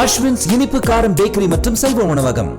அஸ்வின்ஸ் இனிப்பு காரம் பேக்கரி மற்றும் செல்வ உணவகம்.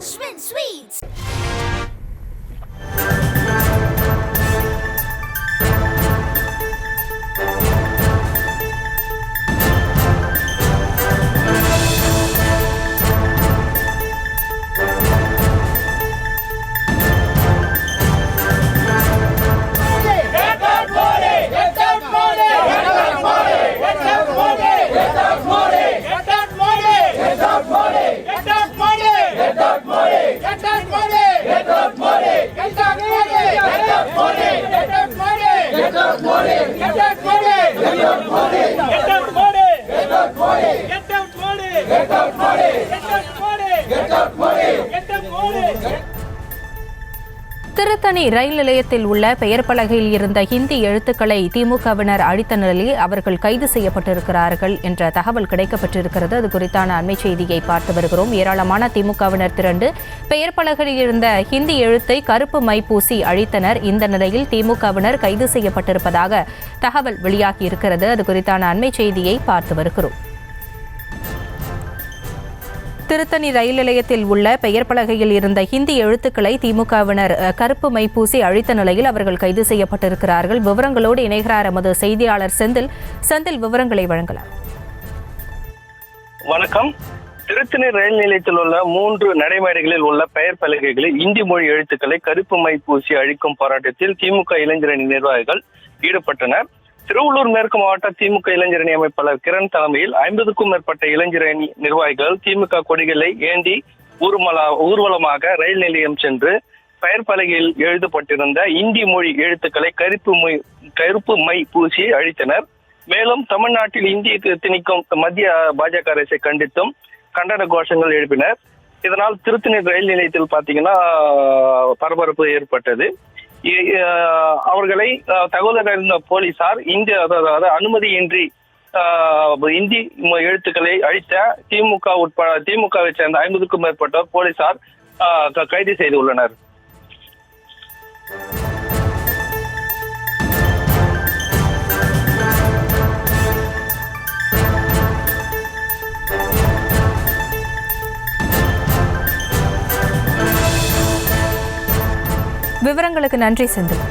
திருத்தணி ரயில் நிலையத்தில் உள்ள பெயர் பலகையில் இருந்த ஹிந்தி எழுத்துக்களை திமுகவினர் அழித்த நிலையில் அவர்கள் கைது செய்யப்பட்டிருக்கிறார்கள் என்ற தகவல் கிடைக்கப்பட்டிருக்கிறது. அது குறித்தான அண்மை செய்தியை பார்த்து வருகிறோம். ஏராளமான திமுகவினர் திரண்டு பெயர் பலகையில் இருந்த ஹிந்தி எழுத்தை கருப்பு மை பூசி அழித்தனர். இந்த நிலையில் திமுகவினர் கைது செய்யப்பட்டிருப்பதாக தகவல் வெளியாகியிருக்கிறது. அது குறித்தான அண்மை செய்தியை பார்த்து வருகிறோம். திருத்தணி ரயில் நிலையத்தில் உள்ள பெயர் பலகையில் இருந்த ஹிந்தி எழுத்துக்களை திமுகவினர் கருப்பு மை பூசி அழித்த நிலையில் அவர்கள் கைது செய்யப்பட்டிருக்கிறார்கள். விவரங்களோடு இணைகிறார் எமது செய்தியாளர் செந்தில் விவரங்களை வழங்கலாம். வணக்கம். திருத்தணி ரயில் நிலையத்தில் உள்ள 3 நடைமேடைகளில் உள்ள பெயர் பலகைகளில் இந்தி மொழி எழுத்துக்களை கருப்பு மை பூசி அழிக்கும் போராட்டத்தில் திமுக இளைஞரணி நிர்வாகிகள் ஈடுபட்டனர். திருவள்ளூர் மேற்கு மாவட்ட திமுக இளைஞரணி அமைப்பாளர் கிரண் தலைமையில் 50க்கும் மேற்பட்ட இளைஞரணி நிர்வாகிகள் திமுக கொடிகளை ஏந்தி ஊர்வலமாக ரயில் நிலையம் சென்று பெயர் பலகையில் எழுதப்பட்டிருந்த இந்தி மொழி எழுத்துக்களை கருப்பு மை பூசி அழித்தனர். மேலும் தமிழ்நாட்டில் இந்திய திணிக்கும் மத்திய பாஜக அரசை கண்டித்தும் கண்டன கோஷங்கள் எழுப்பினர். இதனால் திருத்தணி ரயில் நிலையத்தில் பாத்தீங்கன்னா பரபரப்பு ஏற்பட்டது. அவர்களை தகவல் அறிந்த போலீசார் அதாவது அனுமதியின்றி இந்தி எழுத்துக்களை அழித்த திமுகவை சேர்ந்த 50க்கும் மேற்பட்டோர் போலீசார் கைது செய்துள்ளனர். விவரங்களுக்கு நன்றி செந்தில்.